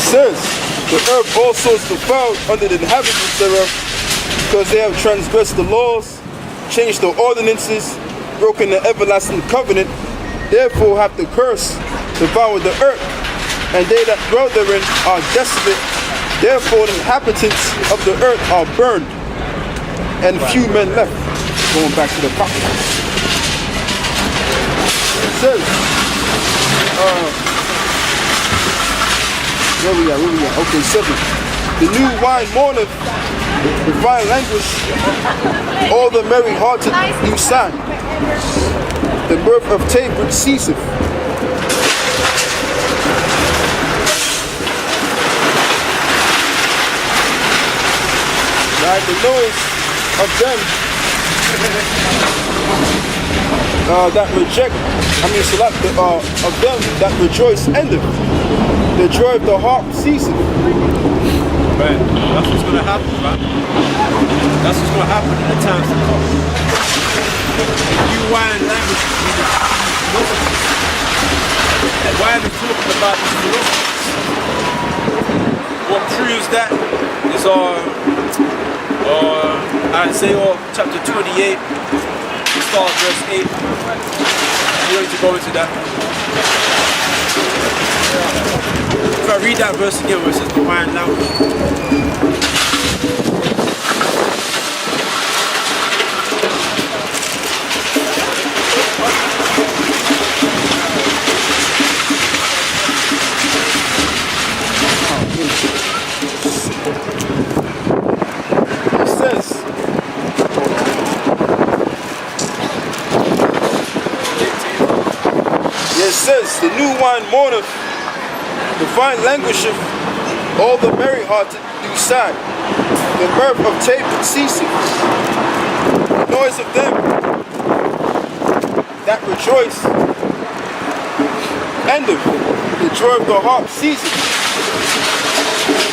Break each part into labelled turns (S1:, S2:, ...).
S1: says, the earth also is defiled under the inhabitants thereof, because they have transgressed the laws, changed the ordinances, broken the everlasting covenant. Therefore hath the curse devoured the earth, and they that dwell therein are desolate. Therefore the inhabitants of the earth are burned, and few men left. Going back to the prophet. It says, where we at? Okay, 7. The new wine mourneth, the fine language, all the merry-hearted do sigh. The birth of Tabor ceaseth. Right, the noise of them that reject, of them that rejoice endeth. The joy of the harp ceaseth.
S2: Right, that's what's gonna happen, man. That's what's gonna happen in the times to come. You wine language, why are they talking about these philosophers? What proves that is Isaiah chapter 28, we start verse 8. You don't need to go into that. If I read that verse again where it says the wine language.
S1: It says, the new wine mourneth, the fine languisheth, all the merry-hearted do sigh. The mirth of Tabor ceaseth, the noise of them that rejoice endeth, the joy of the harp ceaseth.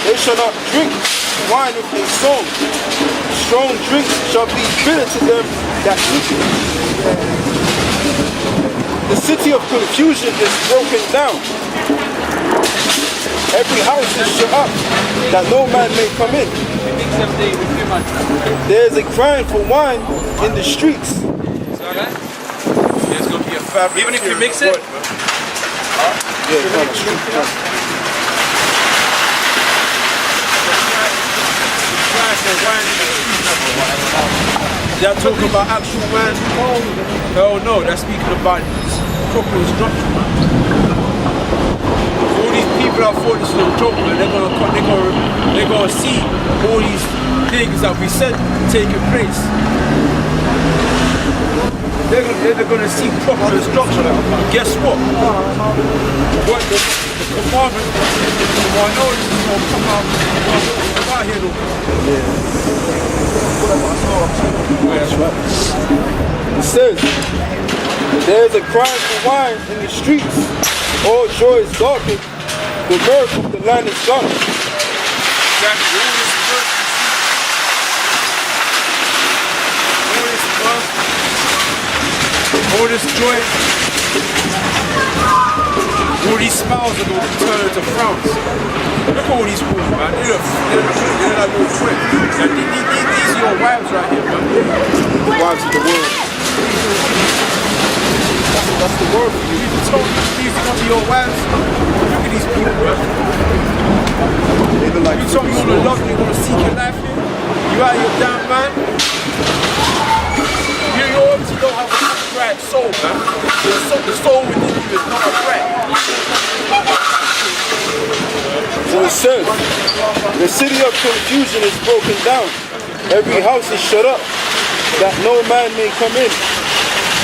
S1: They shall not drink wine with a song, strong drinks shall be bitter to them that drink it. The city of confusion is broken down. Every house is shut up, that no man may come in. There is a crying for wine in the streets.
S2: There's going to be a fabric. Even if you mix it? They're talking about actual wine? Hell no, they're speaking about proper instruction, man. All these people that thought this was a joke, man, they're gonna see all these things that we said taking place. They're gonna see proper instruction. Guess what? What the commandment, I know this is gonna come out here though.
S1: It says, there is a cry for wine in the streets, all joy is darkened, the mirth of the land is gone.
S2: All this joy, all these smiles are going to turn into frowns. Look at all these women, man. They're like little twins. These are your wives right here, man.
S1: The wives of the world. That's the word for you.
S2: You told me these are going to be your wives. Look at these people, man.
S1: Like
S2: you told me you want to love me, you want to seek your life here. You out of your damn mind. You obviously don't have a right soul, man. The soul within you is not a right.
S1: So it says, the city of confusion is broken down. Every house is shut up, that no man may come in.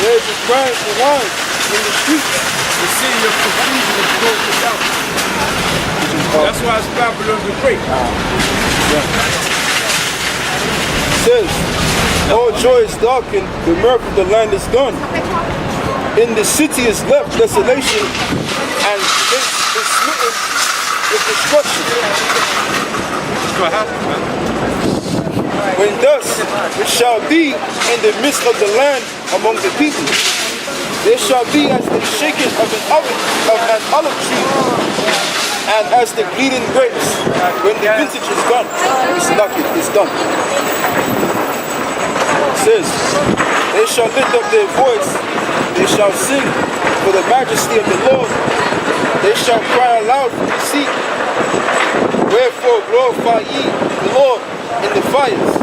S1: There is a crying for wine in the streets.
S2: The city of confusion is broken down. That's why it's Babylon the Great.
S1: It says, all joy is darkened, the mirth of the land is gone. In the city is left desolation, and it is smitten with destruction.
S2: What happened, man?
S1: When thus it shall be in the midst of the land among the people. They shall be as the shaking of an olive tree, and as the bleeding grapes when the vintage is gone. It's lucky, it's done. It says, they shall lift up their voice, they shall sing for the majesty of the Lord. They shall cry aloud from the sea. Wherefore glorify ye the Lord in the fires,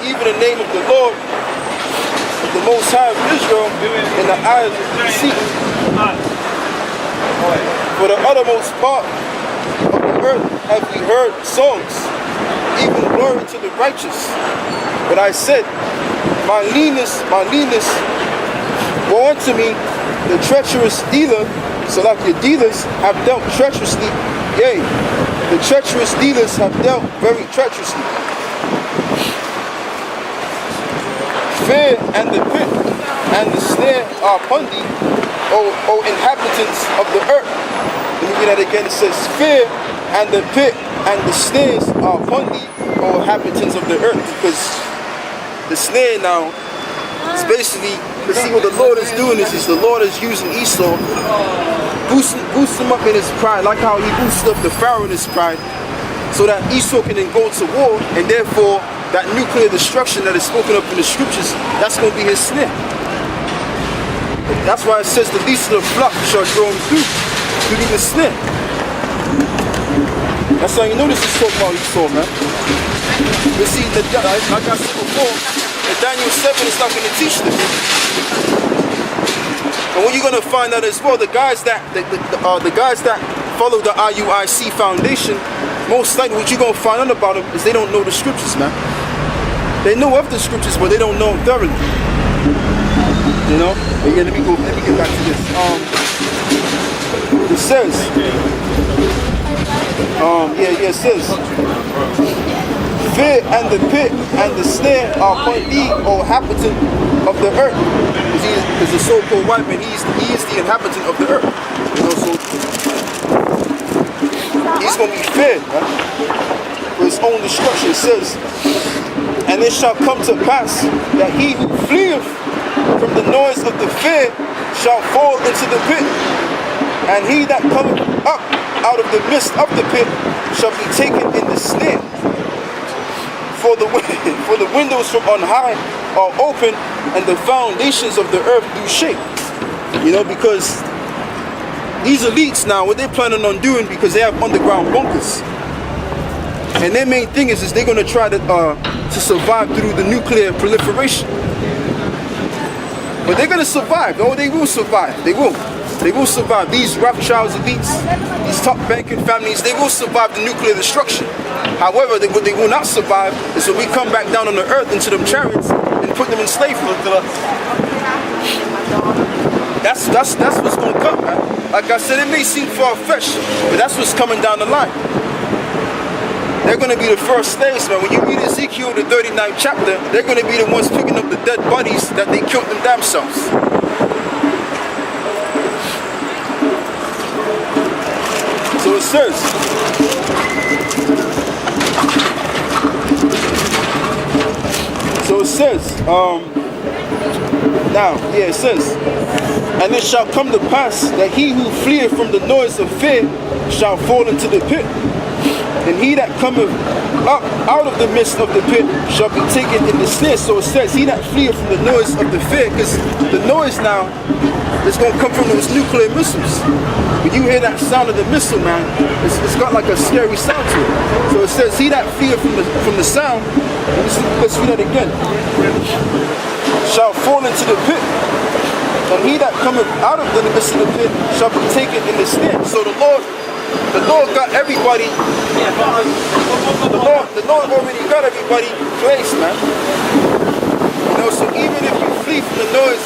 S1: even the name of the Lord, the Most High of Israel, in the isles of the sea. For the uttermost part of the earth have we heard songs, even glory to the righteous. But I said, my leanness, woe unto me, the treacherous dealer, so like your dealers have dealt treacherously, yea, the treacherous dealers have dealt very treacherously. Fear and the pit and the snare are upon thee, O inhabitants of the earth. Let me read that again. It says, fear and the pit and the snares are upon thee, O inhabitants of the earth. Because the snare now is basically, to see what the Lord is doing is the Lord is using Esau, boost him up in his pride, like how he boosted up the Pharaoh in his pride, so that Esau can then go to war, and therefore that nuclear destruction that is spoken up in the scriptures, that's going to be his snare. That's why it says the least of the flock shall draw him through the snare. That's how you know this is talking about Esau, man. You see, like I said before, in Daniel 7 is not going to teach this. And what you're going to find out as well, the guys that follow the IUIC foundation, most likely what you're going to find out about them is they don't know the scriptures, man. They know of the scriptures, but they don't know them thoroughly. You know? But yeah, let me get back to this. It says, it says, fear and the pit and the snare are upon thee, O inhabitant of the earth. Because he is the so-called white man, he is the inhabitant of the earth. You know, so he's going to be feared, right? For his own destruction. It says, and it shall come to pass that he who fleeth from the noise of the fear shall fall into the pit, and he that cometh up out of the midst of the pit shall be taken in the snare. For the windows from on high are open, and the foundations of the earth do shake. You know, because these elites now, what they're planning on doing, because they have underground bunkers, and their main thing is they're going to try to survive through the nuclear proliferation. But they're going to survive. Oh, they will survive. They will. They will survive. These Rothschilds elites, these top banking families, they will survive the nuclear destruction. However, what they will not survive is when we come back down on the earth into them chariots and put them in slavery. That's what's going to come, man. Like I said, it may seem far-fetched, but that's what's coming down the line. They're going to be the first slaves, man. When you read Ezekiel, the 39th chapter, they're going to be the ones picking up the dead bodies that they killed them themselves. So it says, it says, and it shall come to pass that he who fleeth from the noise of fear shall fall into the pit, and he that cometh up out of the midst of the pit shall be taken in the snare. So it says, he that fleeth from the noise of the fear, because the noise now is going to come from those nuclear missiles. When you hear that sound of the missile, man, it's got like a scary sound to it. So it says, he that fleeth from the sound, let's read that again, shall fall into the pit, and he that cometh out of the midst of the pit shall be taken in the snare. So the Lord got everybody. The Lord already got everybody placed, man. You know, so even if you flee from the noise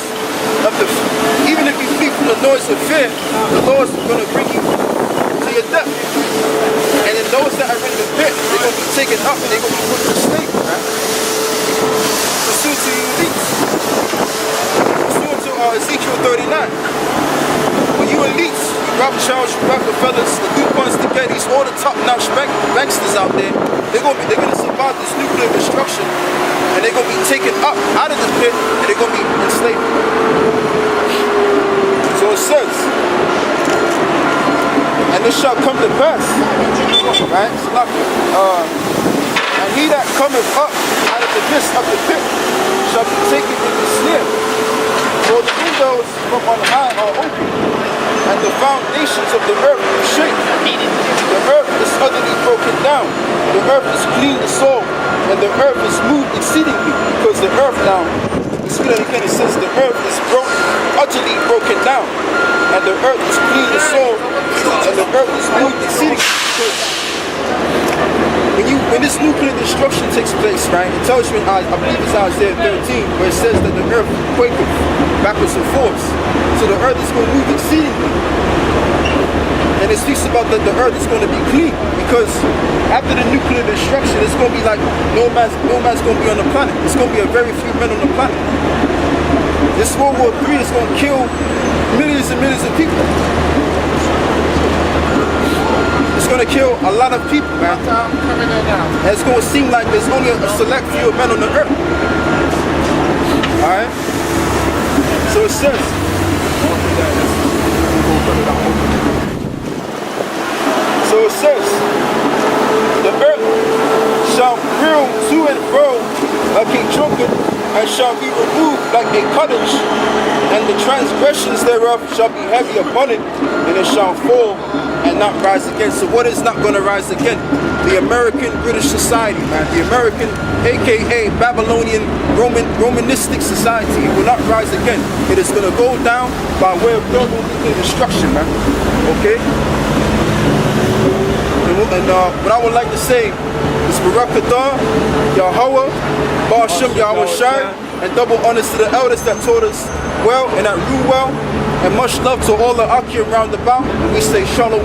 S1: of fear, the Lord's gonna bring you to your death. And then those that are in the pit, they're gonna be taken up and they're gonna be put to sleep, man. Pursuant to you elites. Pursuant to Ezekiel 39. When you elites, Rothschilds, Rockefellers, the DuPonts, the Gettys, all the top-notch banksters out there, they're gonna survive this nuclear destruction, and they're gonna be taken up out of the pit, and they're gonna be enslaved. So it says, and it shall come to pass, right? And he that cometh up out of the midst of the pit shall be taken in the snare. For the windows from on high are open, and the foundations of the earth shake. The earth is utterly broken down. The earth is clean to soil, and the earth is moved exceedingly. Because the earth now, it says the earth is utterly broken down, and the earth is clean to soil, and the earth is moved exceedingly. When this nuclear destruction takes place, right, it tells you in, I believe it's Isaiah 13, where it says that the earth quaketh backwards and forwards. So the earth is going to move exceedingly. And it speaks about that the earth is going to be clean, because after the nuclear destruction, it's going to be like no man's going to be on the planet. It's going to be a very few men on the planet. This World War III is going to kill millions and millions of people. It's going to kill a lot of people, man. And it's going to seem like there's only a select few men on the earth. Alright? So it says, the earth shall reel to and fro like a drunkard, and shall be removed like a cottage, and the transgressions thereof shall be heavy upon it, and it shall fall and not rise again. So what is not going to rise again? The American British society, man. The American, aka Babylonian Romanistic society. It will not rise again. It is going to go down by way of global nuclear destruction, man. Okay? And what I would like to say is Barak Qadar, Yahweh, Bar Shem Yahweh Shai, and double honors to the elders that taught us well and that rule well. And much love to all the Aki around about. And we say Shalom.